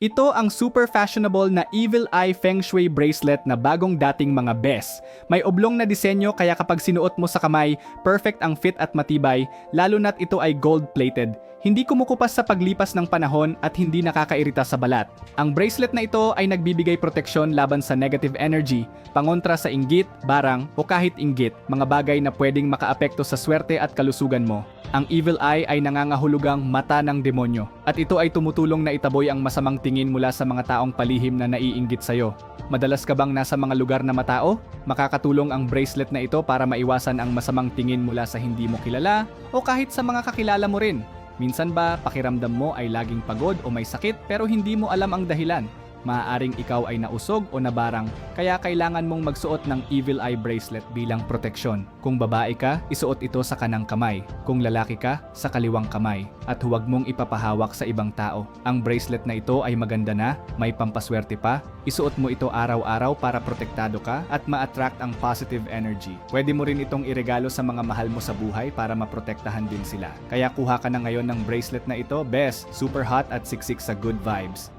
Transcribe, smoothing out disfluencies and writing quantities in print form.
Ito ang super fashionable na Evil Eye Feng Shui bracelet na bagong dating mga bes. May oblong na disenyo kaya kapag sinuot mo sa kamay, perfect ang fit at matibay, lalo na't ito ay gold-plated. Hindi kumukupas sa paglipas ng panahon at hindi nakakairita sa balat. Ang bracelet na ito ay nagbibigay proteksyon laban sa negative energy, pangontra sa inggit, barang o kahit inggit, mga bagay na pwedeng makaapekto sa swerte at kalusugan mo. Ang Evil Eye ay nangangahulugang mata ng demonyo at ito ay tumutulong na itaboy ang masamang tingin mula sa mga taong palihim na naiinggit sa'yo. Madalas ka bang nasa mga lugar na matao? Makakatulong ang bracelet na ito para maiwasan ang masamang tingin mula sa hindi mo kilala o kahit sa mga kakilala mo rin. Minsan ba pakiramdam mo ay laging pagod o may sakit pero hindi mo alam ang dahilan? Maaaring ikaw ay nausog o nabarang kaya kailangan mong magsuot ng Evil Eye bracelet bilang proteksyon. Kung babae ka, isuot ito sa kanang kamay. Kung lalaki ka, sa kaliwang kamay. At huwag mong ipapahawak sa ibang tao. Ang bracelet na ito ay maganda na, may pampaswerte pa. Isuot mo ito araw-araw para protektado ka at ma-attract ang positive energy. Pwede mo rin itong iregalo sa mga mahal mo sa buhay para maprotektahan din sila. Kaya kuha ka na ngayon ng bracelet na ito, best, super hot at siksik sa good vibes.